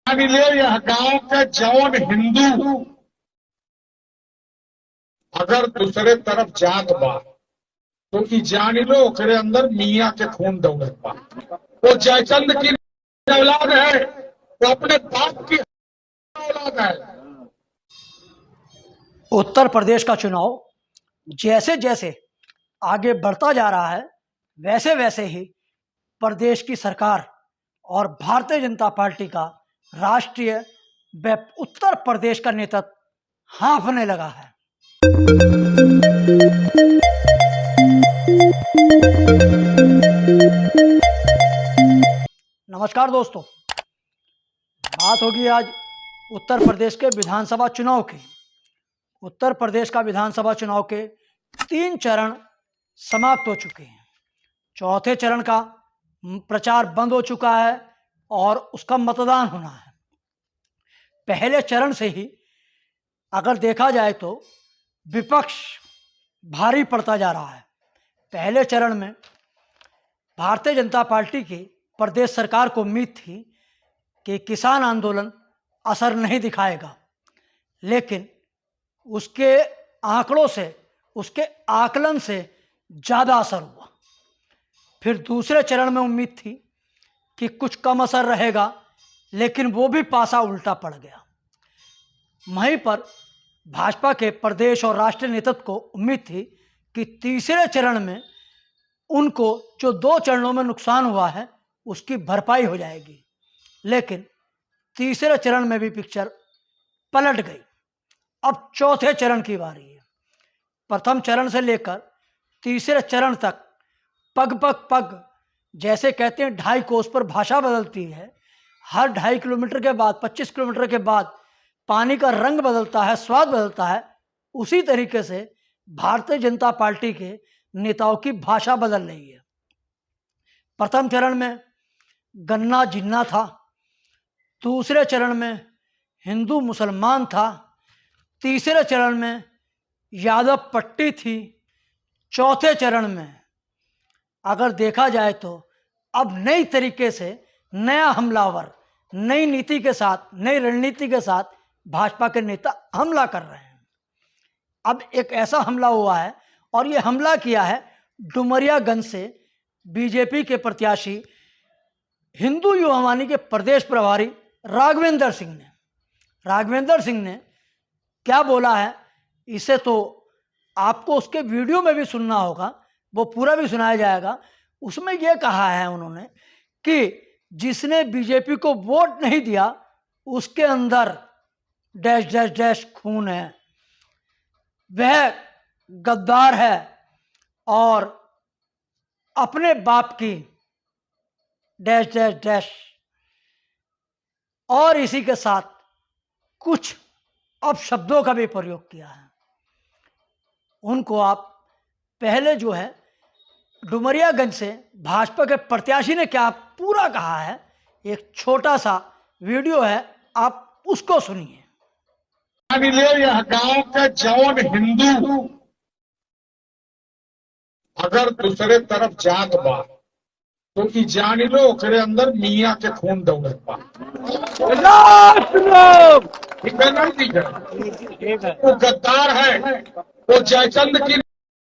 ले यह गांव के जौन हिंदू अगर दूसरे तरफ जात बा तो ई जान लो ओकरे अंदर मियाँ के खून दौड़त बा। वो जयचंद की औलाद है, वो अपने बाप की औलाद है। उत्तर प्रदेश का चुनाव जैसे जैसे आगे बढ़ता जा रहा है वैसे वैसे ही प्रदेश की सरकार और भारतीय जनता पार्टी का राष्ट्रीय व उत्तर प्रदेश का नेतृत्व हाँफने लगा है। नमस्कार दोस्तों, बात होगी आज उत्तर प्रदेश के विधानसभा चुनाव की। उत्तर प्रदेश का विधानसभा चुनाव के 3 चरण समाप्त हो चुके हैं। चौथे चरण का प्रचार बंद हो चुका है और उसका मतदान होना है। पहले चरण से ही अगर देखा जाए तो विपक्ष भारी पड़ता जा रहा है। पहले चरण में भारतीय जनता पार्टी की प्रदेश सरकार को उम्मीद थी कि किसान आंदोलन असर नहीं दिखाएगा, लेकिन उसके आंकड़ों से, उसके आकलन से ज़्यादा असर हुआ। फिर दूसरे चरण में उम्मीद थी कि कुछ कम असर रहेगा, लेकिन वो भी पासा उल्टा पड़ गया। वहीं पर भाजपा के प्रदेश और राष्ट्रीय नेतृत्व को उम्मीद थी कि तीसरे चरण में उनको जो 2 चरणों में नुकसान हुआ है उसकी भरपाई हो जाएगी, लेकिन तीसरे चरण में भी पिक्चर पलट गई। अब चौथे चरण की बारी है। प्रथम चरण से लेकर तीसरे चरण तक पग पग पग, जैसे कहते हैं 2.5 कोस पर भाषा बदलती है। हर 2.5 किलोमीटर के बाद, 25 किलोमीटर के बाद पानी का रंग बदलता है, स्वाद बदलता है। उसी तरीके से भारतीय जनता पार्टी के नेताओं की भाषा बदल रही है। प्रथम चरण में गन्ना जिन्ना था, दूसरे चरण में हिंदू मुसलमान था, तीसरे चरण में यादव पट्टी थी, चौथे चरण में अगर देखा जाए तो अब नई तरीके से, नया हमलावर, नई नीति के साथ, नई रणनीति के साथ भाजपा के नेता हमला कर रहे हैं। अब एक ऐसा हमला हुआ है और ये हमला किया है डुमरियागंज से बीजेपी के प्रत्याशी हिंदू युवा वाहिनी के प्रदेश प्रभारी राघवेंद्र सिंह ने क्या बोला है, इसे तो आपको उसके वीडियो में भी सुनना होगा, वो पूरा भी सुनाया जाएगा। उसमें यह कहा है उन्होंने कि जिसने बीजेपी को वोट नहीं दिया उसके अंदर डैश डैश डैश खून है, वह गद्दार है और अपने बाप की डैश डैश डैश, और इसी के साथ कुछ अपशब्दों का भी प्रयोग किया है। उनको आप पहले जो है डुमरियागंज से भाजपा के प्रत्याशी ने क्या पूरा कहा है, एक छोटा सा वीडियो है, आप उसको सुनिए। ले यह गांव के जौन हिंदू अगर दूसरे तरफ जात बा तो ई जान लो ओकरे अंदर मियाँ के खून दौड़त बा। ठीक है ना? ठीक है। वो गद्दार है, वो जयचंद की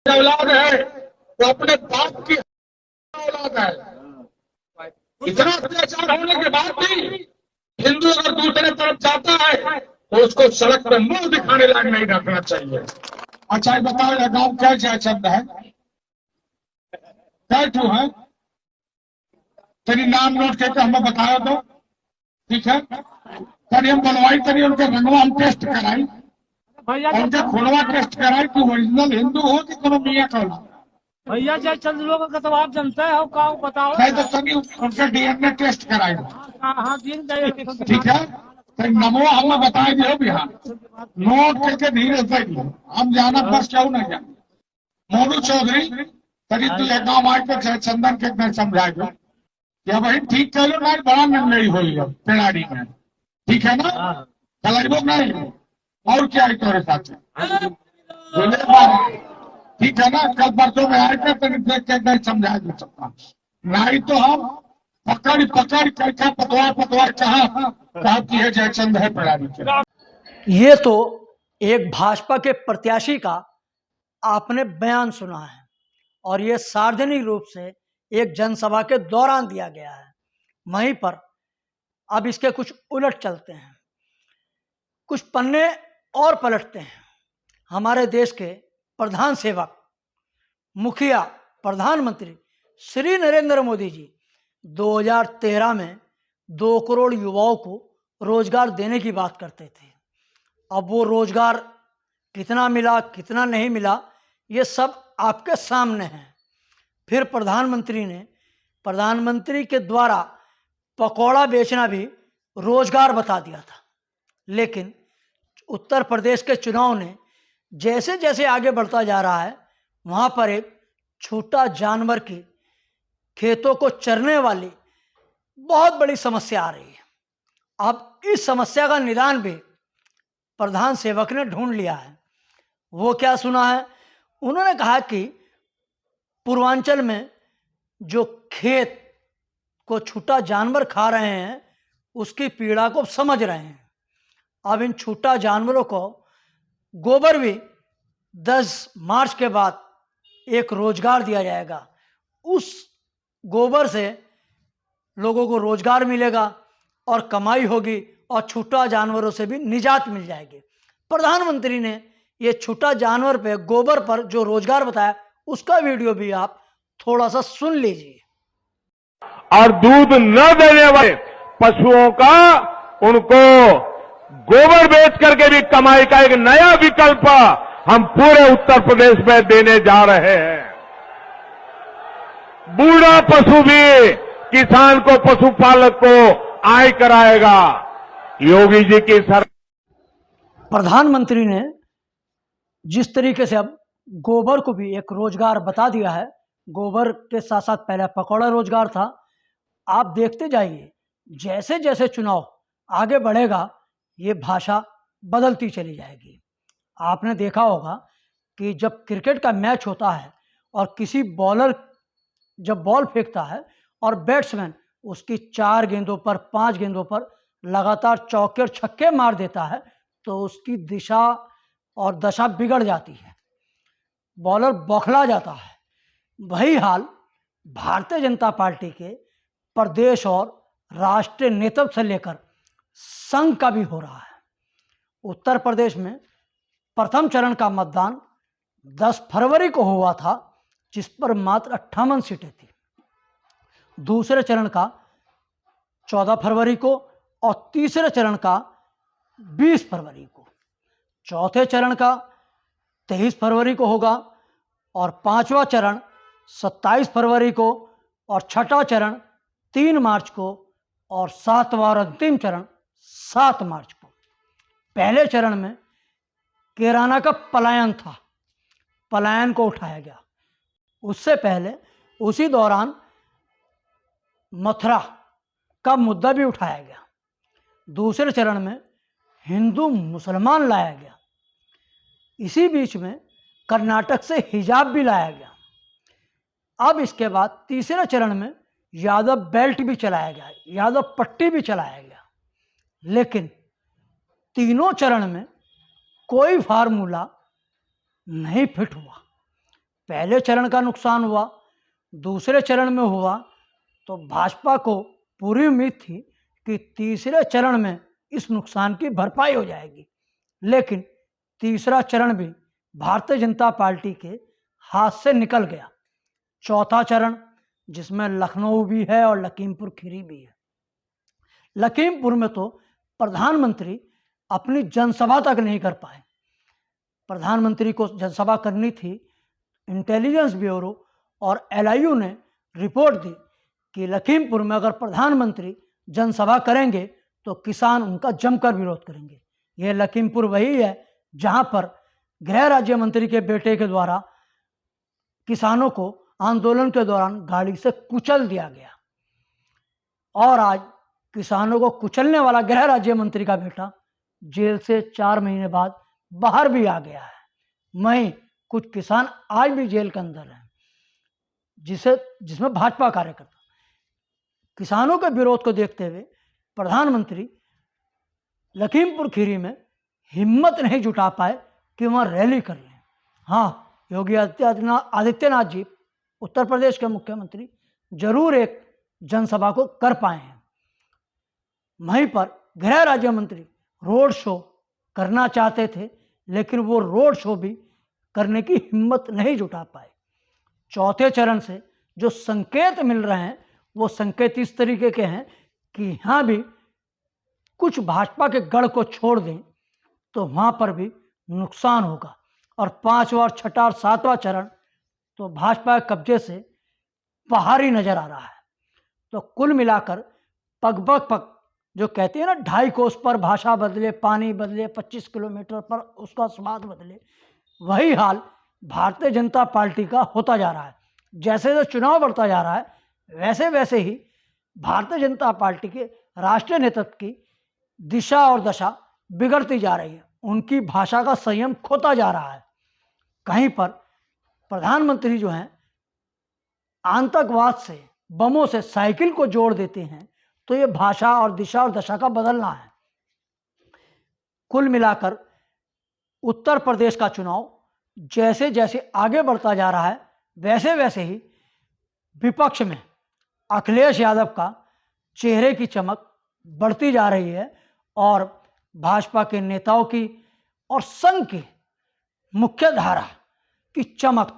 औलाद है, वो अपने बाप की औलाद है। इतना अत्याचार होने के बाद भी हिंदू अगर दूसरे तरफ जाता है तो उसको सड़क पर मुंह दिखाने लायक नहीं रखना चाहिए। अच्छा ये बताओ, यह गांव क्या जयचंद है? क्या क्यों है? तेरी नाम नोट करके हमें बताया तो ठीक है। तरी हम बनवाई, तरी उनके रंगवा हम टेस्ट कराई, उनके खूनवा टेस्ट कराई कि ओरिजिनल हिंदू हो कि कोनो मियाँ का हो। भैया जयचंद लोग का तो आप जानते हो, का बताओ। नहीं तो तभी उनके डीएनए टेस्ट कराई, हाँ दिन गए। ठीक है। तो नमवा हमें बताए दियो बिहार, नोट करके धीरे से हम जाना बस क्यों नहीं जाना। मोनू चौधरी तरी तू एक गाँव आके जयचंदन के नहीं समझाए दो कि भाई ठीक कह लो ना, बड़ा निर्णय हुई है पेड़ाड़ी में, ठीक है ना? कलरबो नहीं और क्या है तुम्हारे साथ, ठीक है ना? कल परसों में आएगा तो देख के नहीं समझा दे सकता, नहीं तो हम पकड़ पकड़ कैसा पतवार पतवार कहाँ की है जयचंद है प्रणाली। ये तो एक भाजपा के प्रत्याशी का आपने बयान सुना है और ये सार्वजनिक रूप से एक जनसभा के दौरान दिया गया है। वहीं पर अब इसके कुछ उलट चलते हैं, कुछ पन्ने और पलटते हैं। हमारे देश के प्रधान सेवक, मुखिया, प्रधानमंत्री श्री नरेंद्र मोदी जी 2013 में 2 करोड़ युवाओं को रोजगार देने की बात करते थे। अब वो रोजगार कितना मिला, कितना नहीं मिला, ये सब आपके सामने है। फिर प्रधानमंत्री के द्वारा पकौड़ा बेचना भी रोजगार बता दिया था। लेकिन उत्तर प्रदेश के चुनाव ने जैसे जैसे आगे बढ़ता जा रहा है, वहाँ पर एक छोटा जानवर की खेतों को चरने वाली बहुत बड़ी समस्या आ रही है। अब इस समस्या का निदान भी प्रधान सेवक ने ढूंढ लिया है। वो क्या सुना है? उन्होंने कहा कि पूर्वांचल में जो खेत को छूटा जानवर खा रहे हैं, उसकी पीड़ा को समझ रहे हैं। अब इन छूटा जानवरों को गोबर भी 10 मार्च के बाद एक रोजगार दिया जाएगा। उस गोबर से लोगों को रोजगार मिलेगा और कमाई होगी और छूटा जानवरों से भी निजात मिल जाएगी। प्रधानमंत्री ने ये छूटा जानवर पे, गोबर पर जो रोजगार बताया, उसका वीडियो भी आप थोड़ा सा सुन लीजिए। और दूध न देने वाले पशुओं का उनको गोबर बेच करके भी कमाई का एक नया विकल्प हम पूरे उत्तर प्रदेश में देने जा रहे हैं। बूढ़ा पशु भी किसान को, पशुपालक को आय कराएगा। योगी जी की सरकार, प्रधानमंत्री ने जिस तरीके से अब गोबर को भी एक रोजगार बता दिया है, गोबर के साथ साथ पहले पकौड़ा रोजगार था। आप देखते जाइए, जैसे जैसे चुनाव आगे बढ़ेगा ये भाषा बदलती चली जाएगी। आपने देखा होगा कि जब क्रिकेट का मैच होता है और किसी बॉलर जब बॉल फेंकता है और बैट्समैन उसकी 4 गेंदों पर, 5 गेंदों पर लगातार चौके और छक्के मार देता है, तो उसकी दिशा और दशा बिगड़ जाती है, बॉलर बौखला जाता है। वही हाल भारतीय जनता पार्टी के प्रदेश और राष्ट्रीय नेतृत्व से लेकर संघ का भी हो रहा है। उत्तर प्रदेश में प्रथम चरण का मतदान 10 फरवरी को हुआ था, जिस पर मात्र 58 सीटें थी। दूसरे चरण का 14 फरवरी को और तीसरे चरण का 20 फरवरी को। चौथे चरण का 23 फरवरी को होगा और पांचवा चरण 27 फरवरी को और छठा चरण 3 मार्च को और सातवां और अंतिम चरण 7 मार्च को। पहले चरण में कैराना का पलायन था, पलायन को उठाया गया। उससे पहले उसी दौरान मथुरा का मुद्दा भी उठाया गया। दूसरे चरण में हिंदू मुसलमान लाया गया। इसी बीच में कर्नाटक से हिजाब भी लाया गया। अब इसके बाद तीसरे चरण में यादव बेल्ट भी चलाया गया, यादव पट्टी भी चलाया गया। लेकिन तीनों चरण में कोई फार्मूला नहीं फिट हुआ। पहले चरण का नुकसान हुआ, दूसरे चरण में हुआ, तो भाजपा को पूरी उम्मीद थी कि तीसरे चरण में इस नुकसान की भरपाई हो जाएगी। लेकिन तीसरा चरण भी भारतीय जनता पार्टी के हाथ से निकल गया। चौथा चरण, जिसमें लखनऊ भी है और लखीमपुर खीरी भी है। लखीमपुर में तो प्रधानमंत्री अपनी जनसभा तक नहीं कर पाए। प्रधानमंत्री को जनसभा करनी थी, इंटेलिजेंस ब्यूरो और एलआईयू ने रिपोर्ट दी कि लखीमपुर में अगर प्रधानमंत्री जनसभा करेंगे तो किसान उनका जमकर विरोध करेंगे। यह लखीमपुर वही है जहां पर गृह राज्य मंत्री के बेटे के द्वारा किसानों को आंदोलन के दौरान गाड़ी से कुचल दिया गया। और आज किसानों को कुचलने वाला गृह राज्य मंत्री का बेटा जेल से 4 महीने बाद बाहर भी आ गया है। वहीं कुछ किसान आज भी जेल के अंदर हैं, जिसमें भाजपा कार्यकर्ता। किसानों के विरोध को देखते हुए प्रधानमंत्री लखीमपुर खीरी में हिम्मत नहीं जुटा पाए कि वहाँ रैली कर लें। हाँ, योगी आदित्यनाथ जी उत्तर प्रदेश के मुख्यमंत्री जरूर एक जनसभा को कर पाए हैं। वहीं पर गृह राज्य मंत्री रोड शो करना चाहते थे, लेकिन वो रोड शो भी करने की हिम्मत नहीं जुटा पाए। चौथे चरण से जो संकेत मिल रहे हैं वो संकेत इस तरीके के हैं कि यहाँ भी कुछ भाजपा के गढ़ को छोड़ दें तो वहाँ पर भी नुकसान होगा, और 5वां और 6वां और 7वां चरण तो भाजपा के कब्जे से बाहर ही नजर आ रहा है। तो कुल मिलाकर पग जो कहते हैं ना 2.5 कोस पर भाषा बदले, पानी बदले, 25 किलोमीटर पर उसका स्वाद बदले, वही हाल भारतीय जनता पार्टी का होता जा रहा है। जैसे जैसे चुनाव बढ़ता जा रहा है वैसे वैसे ही भारतीय जनता पार्टी के राष्ट्रीय नेतृत्व की दिशा और दशा बिगड़ती जा रही है। उनकी भाषा का संयम खोता जा रहा है। कहीं पर प्रधानमंत्री जो हैं आतंकवाद से, बमों से साइकिल को जोड़ देते हैं, तो ये भाषा और दिशा और दशा का बदलना है। कुल मिलाकर उत्तर प्रदेश का चुनाव जैसे जैसे आगे बढ़ता जा रहा है वैसे वैसे ही विपक्ष में अखिलेश यादव का चेहरे की चमक बढ़ती जा रही है और भाजपा के नेताओं की और संघ की मुख्य धारा की चमक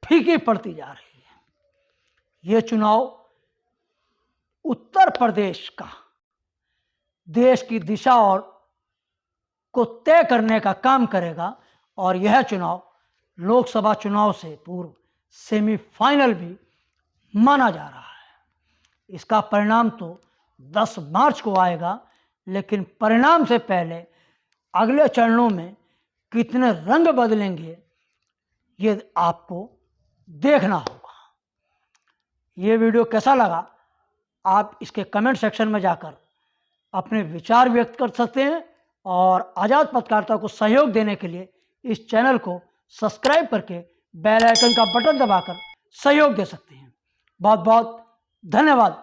फीकी पड़ती जा रही है। ये चुनाव उत्तर प्रदेश का देश की दिशा और को तय करने का काम करेगा, और यह चुनाव लोकसभा चुनाव से पूर्व सेमीफाइनल भी माना जा रहा है। इसका परिणाम तो 10 मार्च को आएगा, लेकिन परिणाम से पहले अगले चरणों में कितने रंग बदलेंगे ये आपको देखना होगा। ये वीडियो कैसा लगा आप इसके कमेंट सेक्शन में जाकर अपने विचार व्यक्त कर सकते हैं, और आज़ाद पत्रकारिता को सहयोग देने के लिए इस चैनल को सब्सक्राइब करके बेल आइकन का बटन दबाकर सहयोग दे सकते हैं। बहुत बहुत धन्यवाद।